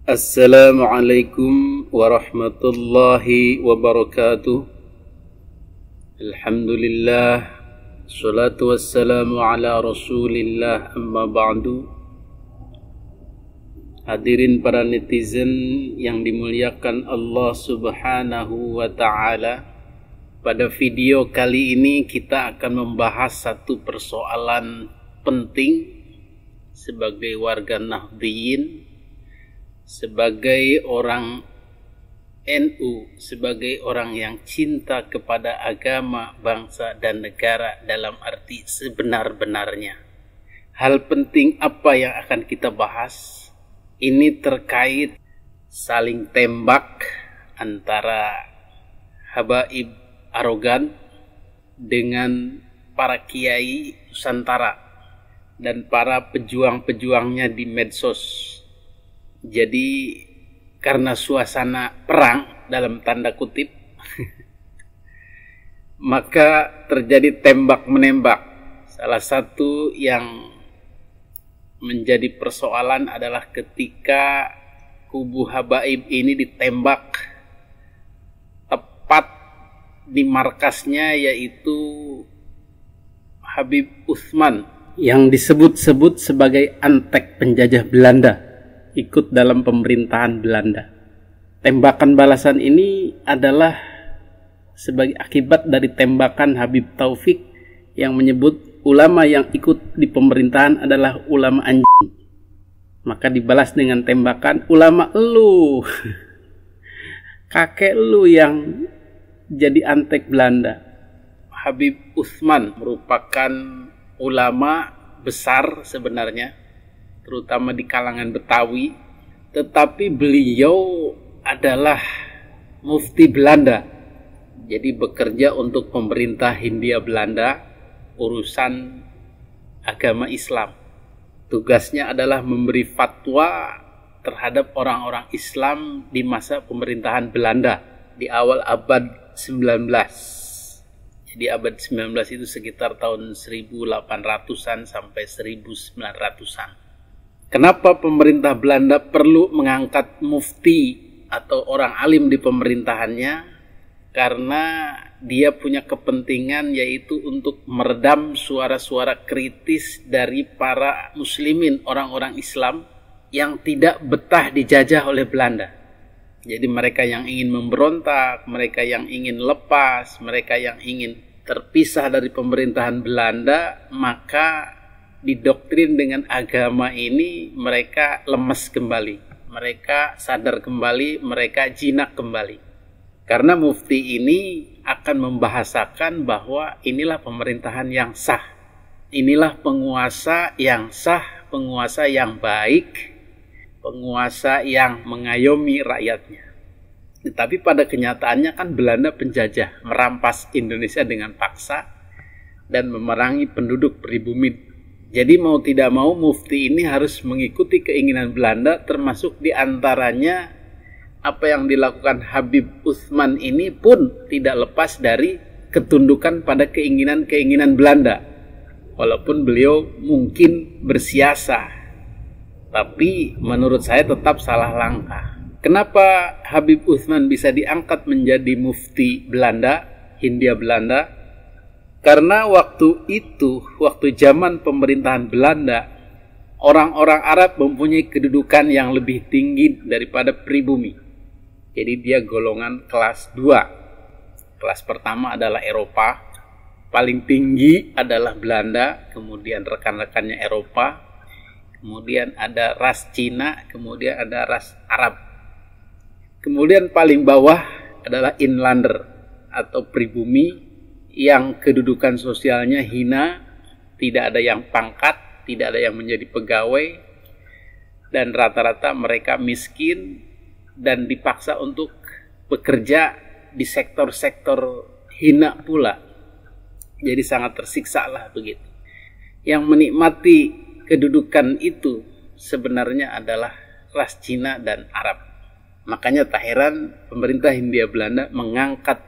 Assalamualaikum warahmatullahi wabarakatuh. Alhamdulillah, salatu wassalamu ala rasulillah, amma ba'du. Hadirin para netizen yang dimuliakan Allah subhanahu wa ta'ala, pada video kali ini kita akan membahas satu persoalan penting sebagai warga Nahdliyin, sebagai orang NU, sebagai orang yang cinta kepada agama, bangsa, dan negara dalam arti sebenar-benarnya. Hal penting apa yang akan kita bahas? Ini terkait saling tembak antara habaib arogan dengan para kiai Nusantara dan para pejuang-pejuangnya di medsos. Jadi karena suasana perang dalam tanda kutip maka terjadi tembak-menembak. Salah satu yang menjadi persoalan adalah ketika kubu habaib ini ditembak tepat di markasnya, yaitu Habib Utsman yang disebut-sebut sebagai antek penjajah Belanda, ikut dalam pemerintahan Belanda. Tembakan balasan ini adalah sebagai akibat dari tembakan Habib Taufik yang menyebut ulama yang ikut di pemerintahan adalah ulama anjing. Maka dibalas dengan tembakan, ulama elu, kakek lu yang jadi antek Belanda. Habib Utsman merupakan ulama besar sebenarnya, terutama di kalangan Betawi, tetapi beliau adalah mufti Belanda. Jadi bekerja untuk pemerintah Hindia Belanda, urusan agama Islam. Tugasnya adalah memberi fatwa terhadap orang-orang Islam di masa pemerintahan Belanda di awal abad 19. Jadi abad 19 itu sekitar tahun 1800-an sampai 1900-an. Kenapa pemerintah Belanda perlu mengangkat mufti atau orang alim di pemerintahannya? Karena dia punya kepentingan, yaitu untuk meredam suara-suara kritis dari para muslimin, orang-orang Islam yang tidak betah dijajah oleh Belanda. Jadi mereka yang ingin memberontak, mereka yang ingin lepas, mereka yang ingin terpisah dari pemerintahan Belanda, maka didoktrin dengan agama ini mereka lemes kembali, mereka sadar kembali, mereka jinak kembali. Karena mufti ini akan membahasakan bahwa inilah pemerintahan yang sah, inilah penguasa yang sah, penguasa yang baik, penguasa yang mengayomi rakyatnya. Tetapi pada kenyataannya kan Belanda penjajah, merampas Indonesia dengan paksa dan memerangi penduduk pribumi. Jadi mau tidak mau mufti ini harus mengikuti keinginan Belanda, termasuk diantaranya apa yang dilakukan Habib Utsman ini pun tidak lepas dari ketundukan pada keinginan-keinginan Belanda. Walaupun beliau mungkin bersiasa, tapi menurut saya tetap salah langkah. Kenapa Habib Utsman bisa diangkat menjadi mufti Belanda, Hindia Belanda? Karena waktu itu, waktu zaman pemerintahan Belanda, orang-orang Arab mempunyai kedudukan yang lebih tinggi daripada pribumi. Jadi dia golongan kelas 2. Kelas pertama adalah Eropa, paling tinggi adalah Belanda, kemudian rekan-rekannya Eropa, kemudian ada ras Cina, kemudian ada ras Arab. Kemudian paling bawah adalah inlander atau pribumi, yang kedudukan sosialnya hina, tidak ada yang pangkat, tidak ada yang menjadi pegawai, dan rata-rata mereka miskin dan dipaksa untuk bekerja di sektor-sektor hina pula. Jadi sangat tersiksa lah begitu. Yang menikmati kedudukan itu sebenarnya adalah ras Cina dan Arab. Makanya tak heran pemerintah Hindia Belanda mengangkat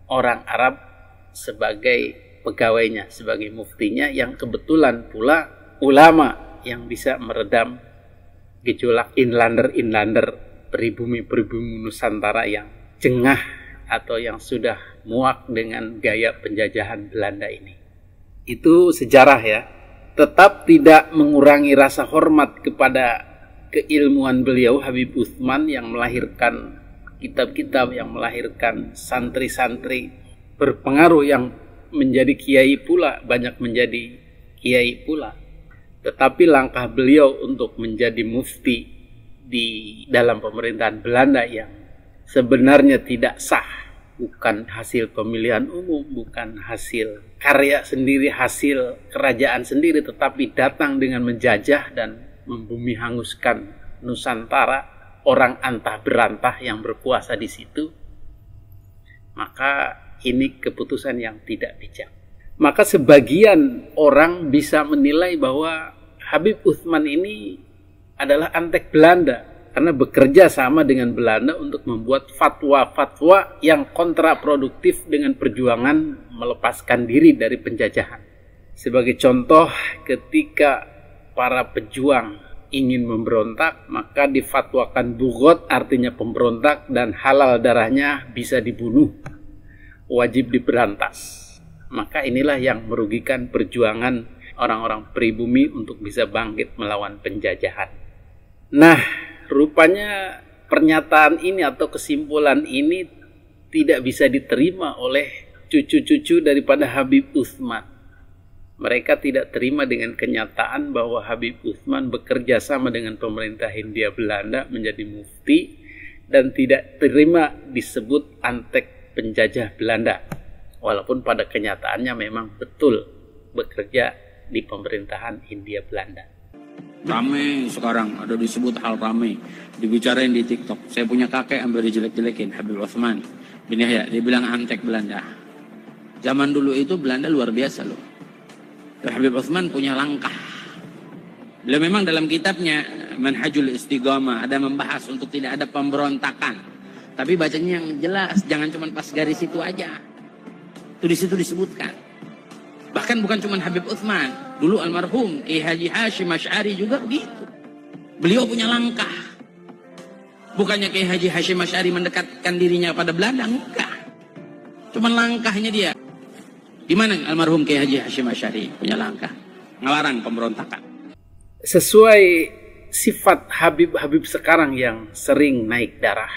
orang Arab sebagai pegawainya, sebagai muftinya, yang kebetulan pula ulama yang bisa meredam gejolak inlander pribumi Nusantara yang jengah atau yang sudah muak dengan gaya penjajahan Belanda ini. Itu sejarah ya. Tetap tidak mengurangi rasa hormat kepada keilmuan beliau Habib Utsman yang melahirkan kitab-kitab, yang melahirkan santri-santri berpengaruh yang menjadi kiai pula, banyak menjadi kiai pula. Tetapi langkah beliau untuk menjadi mufti di dalam pemerintahan Belanda yang sebenarnya tidak sah, bukan hasil pemilihan umum, bukan hasil karya sendiri, hasil kerajaan sendiri, tetapi datang dengan menjajah dan membumi hanguskan Nusantara, orang antah berantah yang berkuasa di situ, maka ini keputusan yang tidak bijak. Maka sebagian orang bisa menilai bahwa Habib Utsman ini adalah antek Belanda karena bekerja sama dengan Belanda untuk membuat fatwa-fatwa yang kontraproduktif dengan perjuangan melepaskan diri dari penjajahan. Sebagai contoh, ketika para pejuang ingin memberontak, maka difatwakan bugot, artinya pemberontak, dan halal darahnya bisa dibunuh, wajib diberantas. Maka inilah yang merugikan perjuangan orang-orang pribumi untuk bisa bangkit melawan penjajahan. Nah, rupanya pernyataan ini atau kesimpulan ini tidak bisa diterima oleh cucu-cucu daripada Habib Utsman. Mereka tidak terima dengan kenyataan bahwa Habib Utsman bekerja sama dengan pemerintah Hindia Belanda menjadi mufti dan tidak terima disebut antek penjajah Belanda. Walaupun pada kenyataannya memang betul bekerja di pemerintahan Hindia Belanda. Rame sekarang, ada disebut hal rame, dibicarain di TikTok. Saya punya kakek ambil dijelek-jelekin, Habib Utsman bin Yahya, dia bilang antek Belanda. Zaman dulu itu Belanda luar biasa loh. Habib Utsman punya langkah. Beliau memang dalam kitabnya Manhajul Istiqamah ada membahas untuk tidak ada pemberontakan. Tapi bacanya yang jelas, jangan cuma pas garis itu aja. Itu di situ disebutkan. Bahkan bukan cuma Habib Utsman, dulu almarhum Kiai Haji Hasyim Asy'ari juga begitu. Beliau punya langkah. Bukannya Kiai Haji Hasyim Asy'ari mendekatkan dirinya pada Belanda, enggak. Cuma langkahnya dia. Di mana almarhum Kiai Haji Hasyim Asy'ari punya langkah ngelarang pemberontakan. Sesuai sifat Habib-Habib sekarang yang sering naik darah,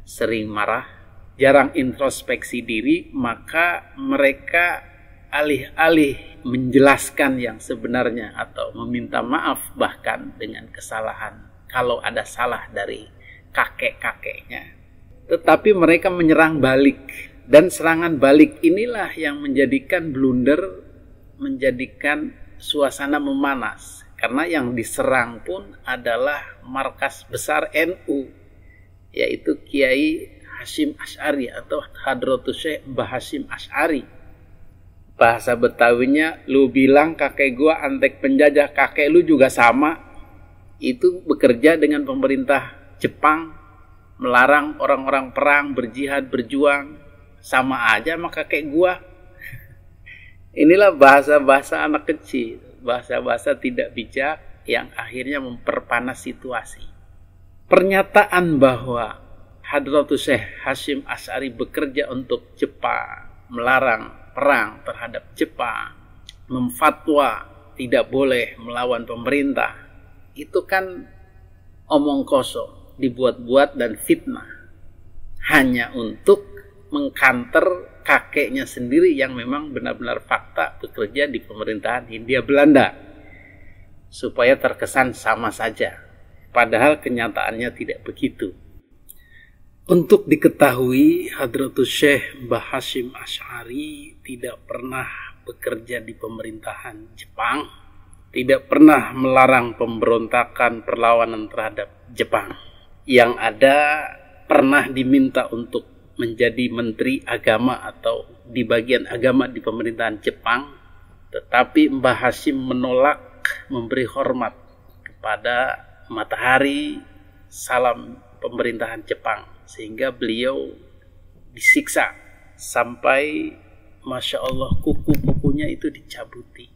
sering marah, jarang introspeksi diri, maka mereka alih-alih menjelaskan yang sebenarnya atau meminta maaf bahkan dengan kesalahan kalau ada salah dari kakek-kakeknya, tetapi mereka menyerang balik. Dan serangan balik inilah yang menjadikan blunder, menjadikan suasana memanas. Karena yang diserang pun adalah markas besar NU, yaitu Kiai Hasyim Asy'ari atau Hadratus Syekh Mbah Hasyim Asy'ari. Bahasa Betawinya, lu bilang kakek gua antek penjajah, kakek lu juga sama. Itu bekerja dengan pemerintah Jepang, melarang orang-orang perang, berjihad, berjuang. Sama aja sama kakek gua. Inilah bahasa-bahasa anak kecil, bahasa-bahasa tidak bijak yang akhirnya memperpanas situasi. Pernyataan bahwa Hadratus Syekh Hasyim Asy'ari bekerja untuk Jepang, melarang perang terhadap Jepang, memfatwa tidak boleh melawan pemerintah, itu kan omong kosong, dibuat-buat dan fitnah, hanya untuk mengkanter kakeknya sendiri yang memang benar-benar fakta bekerja di pemerintahan Hindia Belanda, supaya terkesan sama saja, padahal kenyataannya tidak begitu. Untuk diketahui, Hadratus Syekh Mbah Hasyim Asy'ari tidak pernah bekerja di pemerintahan Jepang, tidak pernah melarang pemberontakan perlawanan terhadap Jepang. Yang ada pernah diminta untuk menjadi menteri agama atau di bagian agama di pemerintahan Jepang, tetapi Mbah Hasyim menolak memberi hormat kepada matahari salam pemerintahan Jepang, sehingga beliau disiksa sampai Masya Allah kuku-kukunya itu dicabuti.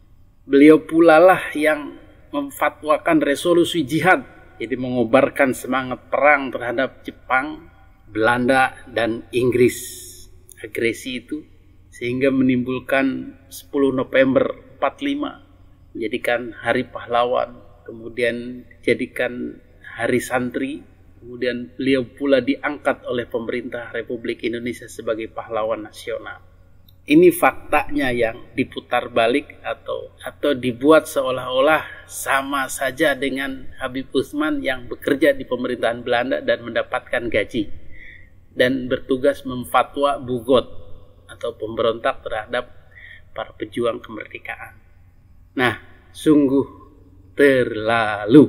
Beliau pula lah yang memfatwakan resolusi jihad Jadi mengobarkan semangat perang terhadap Jepang, Belanda, dan Inggris. Agresi itu sehingga menimbulkan 10 November 45, menjadikan Hari Pahlawan, kemudian dijadikan Hari Santri, kemudian beliau pula diangkat oleh pemerintah Republik Indonesia sebagai pahlawan nasional. Ini faktanya yang diputar balik atau dibuat seolah-olah sama saja dengan Habib Utsman yang bekerja di pemerintahan Belanda dan mendapatkan gaji dan bertugas memfatwa bugot atau pemberontak terhadap para pejuang kemerdekaan. Nah, sungguh terlalu.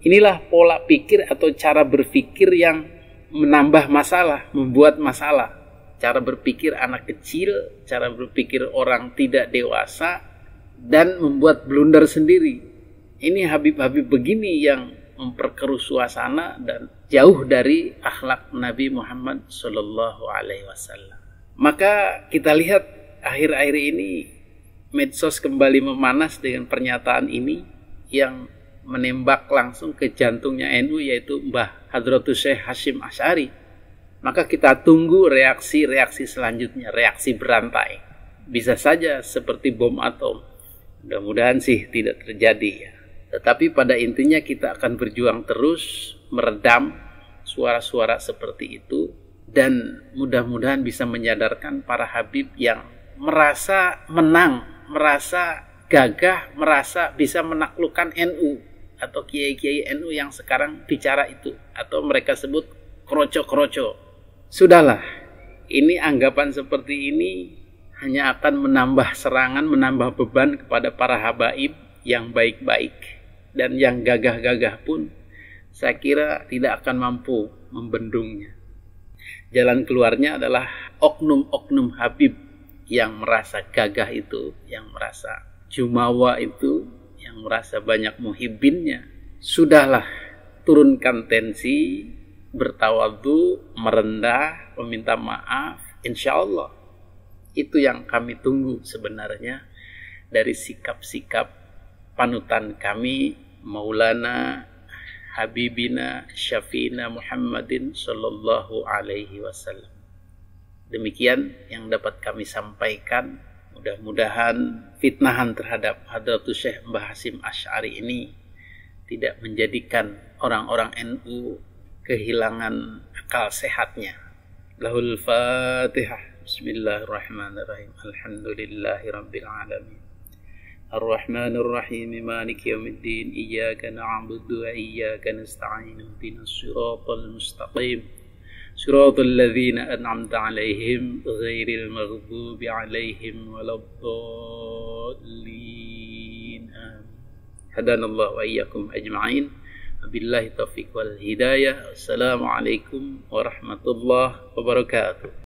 Inilah pola pikir atau cara berpikir yang menambah masalah, membuat masalah. Cara berpikir anak kecil, cara berpikir orang tidak dewasa, dan membuat blunder sendiri. Ini Habib-Habib begini yang memperkeruh suasana dan jauh dari akhlak Nabi Muhammad SAW. Maka kita lihat akhir-akhir ini medsos kembali memanas dengan pernyataan ini yang menembak langsung ke jantungnya NU, yaitu Mbah Hadratus Syekh Hasyim Asy'ari. Maka kita tunggu reaksi-reaksi selanjutnya, reaksi berantai. Bisa saja seperti bom atom. Mudah-mudahan sih tidak terjadi ya. Tetapi pada intinya kita akan berjuang terus meredam suara-suara seperti itu. Dan mudah-mudahan bisa menyadarkan para Habib yang merasa menang, merasa gagah, merasa bisa menaklukkan NU atau kiai-kiai NU yang sekarang bicara itu, atau mereka sebut kroco-kroco. Sudahlah, ini anggapan seperti ini hanya akan menambah serangan, menambah beban kepada para habaib yang baik-baik, dan yang gagah-gagah pun saya kira tidak akan mampu membendungnya. Jalan keluarnya adalah oknum-oknum Habib yang merasa gagah itu, yang merasa jumawa itu, yang merasa banyak muhibbinnya. Sudahlah, turunkan tensi, bertawadhu, merendah, meminta maaf. Insya Allah itu yang kami tunggu sebenarnya dari sikap-sikap panutan kami, Maulana Habibina Syafi'ina Muhammadin Sallallahu Alaihi Wasallam. Demikian yang dapat kami sampaikan. Mudah-mudahan fitnahan terhadap Hadratus Syekh Mbah Hasyim Asy'ari ini tidak menjadikan orang-orang NU kehilangan akal sehatnya. Lahul Fatihah. Bismillahirrahmanirrahim. Alhamdulillahi Rabbil Alamin. الرحمن الرحيم مالك يوم الدين إياك نعبد وإياك نستعين اهدنا الصراط المستقيم صراط الذين أنعمت عليهم غير المغضوب عليهم ولا الضالين هدانا الله وإياكم أجمعين وبالله التوفيق والهداية. السلام عليكم ورحمة الله وبركاته.